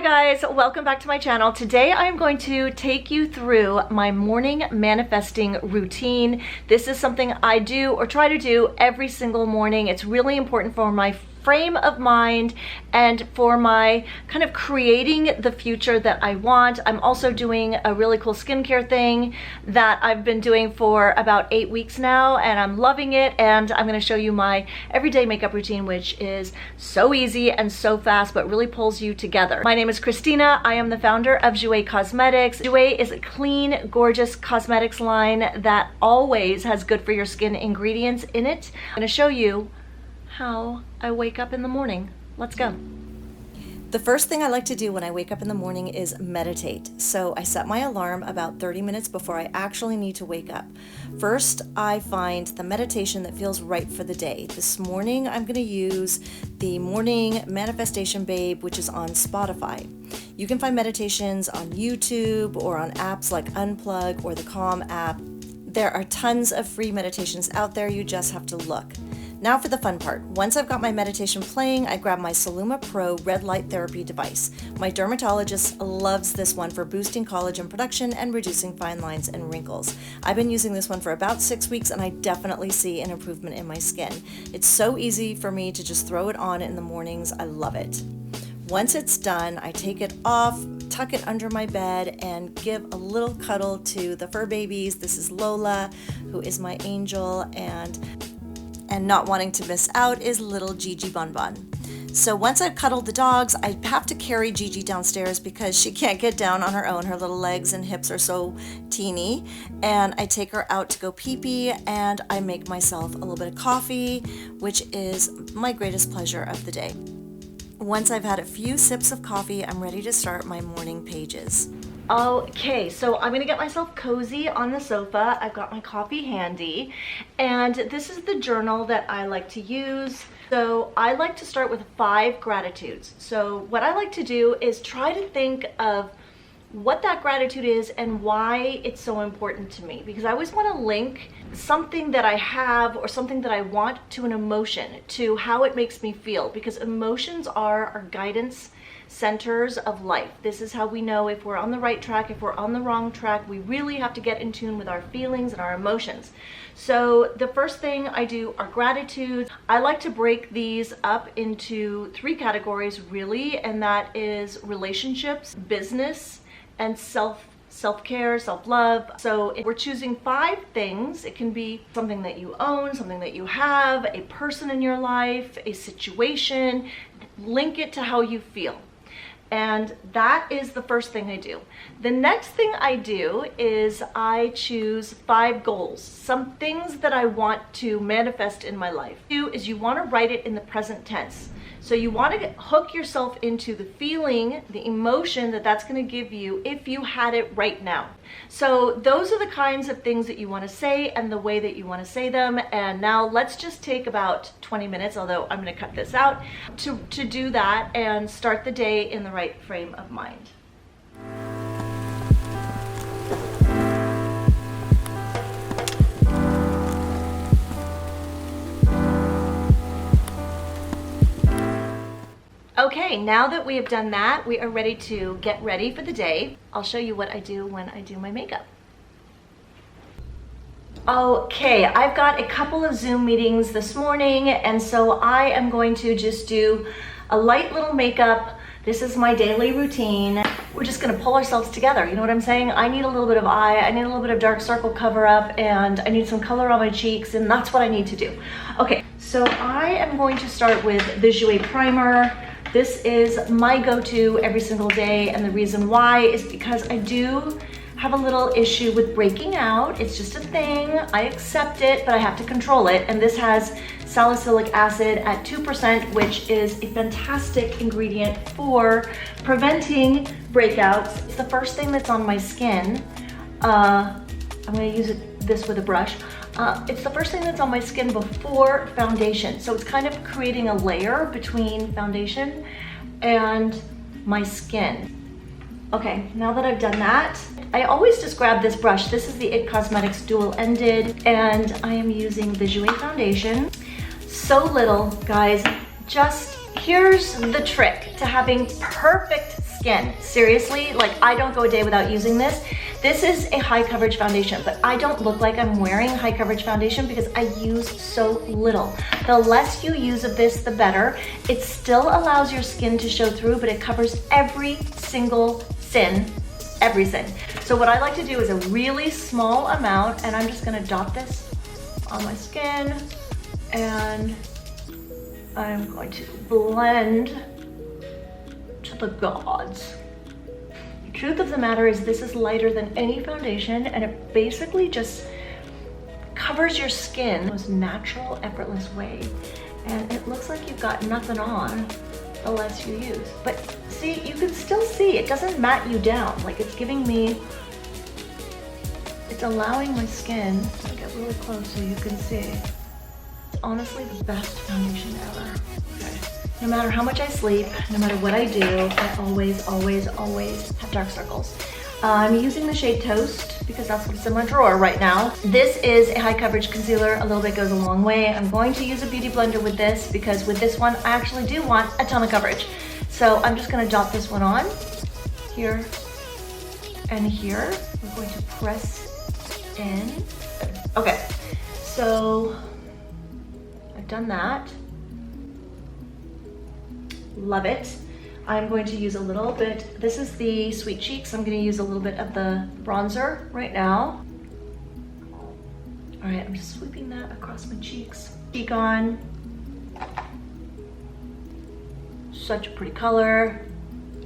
Hi guys, welcome back to my channel. Today I'm going to take you through my morning manifesting routine. This is something I do or try to do every single morning. It's really important for my frame of mind and for my kind of creating the future that I want. I'm also doing a really cool skincare thing that I've been doing for about 8 weeks now, and I'm loving it. And I'm going to show you my everyday makeup routine, which is so easy and so fast, but really pulls you together. My name is Christina. I am the founder of Jouer Cosmetics. Jouer is a clean, gorgeous cosmetics line that always has good for your skin ingredients in it. I'm going to show you how I wake up in the morning. Let's go. The first thing I like to do when I wake up in the morning is meditate. So I set my alarm about 30 minutes before I actually need to wake up. First, I find the meditation that feels right for the day. This morning, I'm going to use the Morning Manifestation Babe, which is on Spotify. You can find meditations on YouTube or on apps like Unplug or the Calm app. There are tons of free meditations out there. You just have to look. Now for the fun part. Once I've got my meditation playing, I grab my Celluma Pro red light therapy device. My dermatologist loves this one for boosting collagen production and reducing fine lines and wrinkles. I've been using this one for about 6 weeks and I definitely see an improvement in my skin. It's so easy for me to just throw it on in the mornings. I love it. Once it's done, I take it off, tuck it under my bed, and give a little cuddle to the fur babies. This is Lola, who is my angel, and not wanting to miss out is little Gigi Bun Bun. So once I've cuddled the dogs, I have to carry Gigi downstairs because she can't get down on her own. Her little legs and hips are so teeny. And I take her out to go pee-pee, and I make myself a little bit of coffee, which is my greatest pleasure of the day. Once I've had a few sips of coffee, I'm ready to start my morning pages. Okay, so I'm gonna get myself cozy on the sofa. I've got my coffee handy, and this is the journal that I like to use. So I like to start with 5 gratitudes. So what I like to do is try to think of what that gratitude is and why it's so important to me, because I always want to link something that I have or something that I want to an emotion, to how it makes me feel, because emotions are our guidance centers of life. This is how we know if we're on the right track, if we're on the wrong track. We really have to get in tune with our feelings and our emotions. So the first thing I do are gratitudes. I like to break these up into 3 categories really, and that is relationships, business, and self-care, self-love. So if we're choosing 5 things, it can be something that you own, something that you have, a person in your life, a situation. Link it to how you feel. And that is the first thing I do. The next thing I do is I choose 5 goals, some things that I want to manifest in my life. Is you want to write it in the present tense. So you want to hook yourself into the feeling, the emotion that that's going to give you if you had it right now. So those are the kinds of things that you want to say and the way that you want to say them. And now let's just take about 20 minutes, although I'm going to cut this out, to do that and start the day in the right frame of mind. Okay, now that we have done that, we are ready to get ready for the day. I'll show you what I do when I do my makeup. Okay, I've got a couple of Zoom meetings this morning, and so I am going to just do a light little makeup. This is my daily routine. We're just gonna pull ourselves together, you know what I'm saying? I need a little bit of eye, I need a little bit of dark circle cover up, and I need some color on my cheeks, and that's what I need to do. Okay, so I am going to start with the Jouer primer. This is my go-to every single day, and the reason why is because I do have a little issue with breaking out. It's just a thing. I accept it, but I have to control it. And this has salicylic acid at 2%, which is a fantastic ingredient for preventing breakouts. It's the first thing that's on my skin. I'm gonna use this with a brush. It's the first thing that's on my skin before foundation. So it's kind of creating a layer between foundation and my skin. Okay, now that I've done that, I always just grab this brush. This is the It Cosmetics dual-ended, and I am using the Jouer foundation. So little, guys. Just here's the trick to having perfect skin. Seriously, like I don't go a day without using this. This is a high coverage foundation, but I don't look like I'm wearing high coverage foundation because I use so little. The less you use of this, the better. It still allows your skin to show through, but it covers every single sin, every sin. So what I like to do is a really small amount, and I'm just gonna dot this on my skin, and I'm going to blend to the gods. The truth of the matter is this is lighter than any foundation, and it basically just covers your skin in the most natural, effortless way. And it looks like you've got nothing on the less you use. But see, you can still see, it doesn't mat you down. Like it's giving me, it's allowing my skin to get really close so you can see. It's honestly the best foundation ever. Okay. No matter how much I sleep, no matter what I do, I always, always, always have dark circles. I'm using the shade Toast because that's what's in my drawer right now. This is a high coverage concealer. A little bit goes a long way. I'm going to use a beauty blender with this because with this one, I actually do want a ton of coverage. So I'm just gonna dot this one on here and here. We're going to press in. Okay, so I've done that. Love it. I'm going to use a little bit, this is the Sweet Cheeks. I'm gonna use a little bit of the bronzer right now. All right, I'm just sweeping that across my cheeks. Cheek on. Such a pretty color.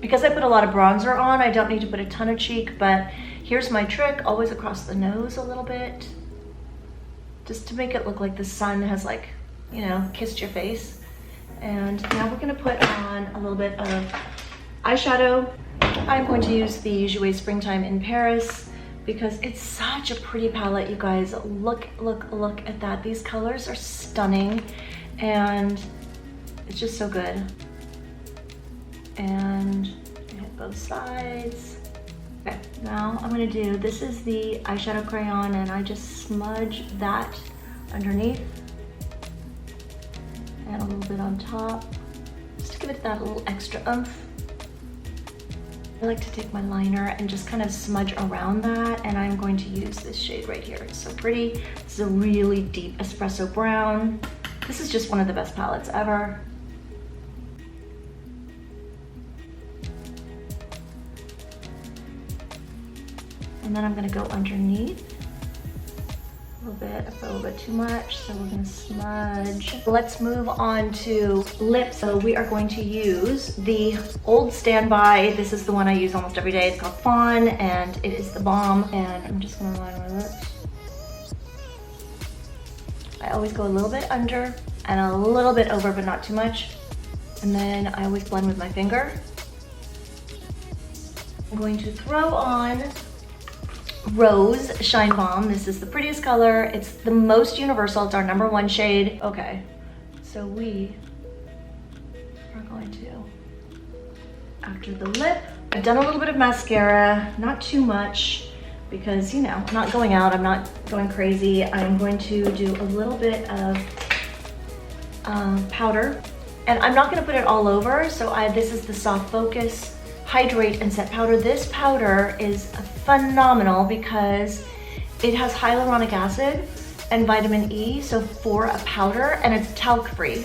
Because I put a lot of bronzer on, I don't need to put a ton of cheek, but here's my trick, always across the nose a little bit. Just to make it look like the sun has like, you know, kissed your face. And now we're gonna put on a little bit of eyeshadow. I'm going to use the Jouer Springtime in Paris because it's such a pretty palette, you guys. Look at that. These colors are stunning and it's just so good. And hit both sides. Okay, now I'm gonna do, this is the eyeshadow crayon and I just smudge that underneath. And a little bit on top, just to give it that little extra oomph. I like to take my liner and just kind of smudge around that, and I'm going to use this shade right here. It's so pretty. This is a really deep espresso brown. This is just one of the best palettes ever. And then I'm gonna go underneath. I put a little bit too much, so we're gonna smudge. Let's move on to lips. So we are going to use the old standby. This is the one I use almost every day. It's called Fawn, and it is the bomb. And I'm just gonna line my lips. I always go a little bit under and a little bit over, but not too much. And then I always blend with my finger. I'm going to throw on Rose Shine Balm. This is the prettiest color. It's the most universal. It's our #1 shade. Okay, so we are going to, after the lip, I've done a little bit of mascara, not too much, because, you know, I'm not going out, I'm not going crazy. I'm going to do a little bit of powder, and I'm not gonna put it all over, so this is the Soft Focus Hydrate and Set Powder. This powder is phenomenal because it has hyaluronic acid and vitamin E, so for a powder, and it's talc free.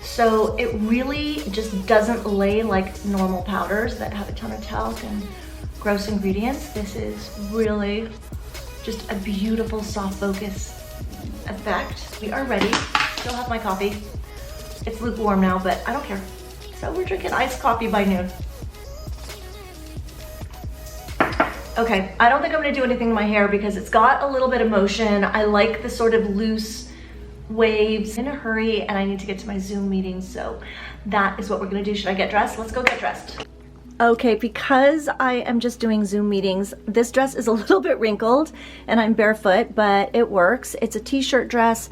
So it really just doesn't lay like normal powders that have a ton of talc and gross ingredients. This is really just a beautiful soft focus effect. We are ready. Still have my coffee. It's lukewarm now, but I don't care. So we're drinking iced coffee by noon. Okay, I don't think I'm gonna do anything to my hair because it's got a little bit of motion. I like the sort of loose waves. I'm in a hurry and I need to get to my Zoom meeting, so that is what we're gonna do. Should I get dressed? Let's go get dressed. Okay, because I am just doing Zoom meetings, this dress is a little bit wrinkled and I'm barefoot, but it works. It's a t-shirt dress,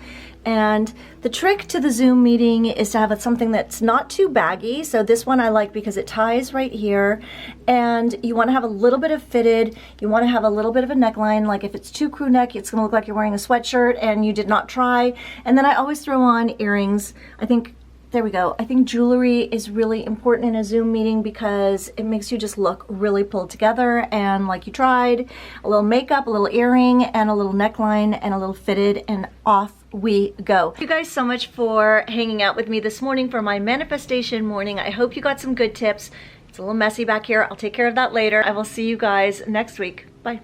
and the trick to the Zoom meeting is to have something that's not too baggy. So this one I like because it ties right here, and you want to have a little bit of fitted. You want to have a little bit of a neckline. Like if it's too crew neck, it's going to look like you're wearing a sweatshirt and you did not try. And then I always throw on earrings. I think there we go. I think jewelry is really important in a Zoom meeting because it makes you just look really pulled together and like you tried. A little makeup, a little earring, and a little neckline, and a little fitted, and off we go. Thank you guys so much for hanging out with me this morning for my manifestation morning. I hope you got some good tips. It's a little messy back here. I'll take care of that later. I will see you guys next week. Bye.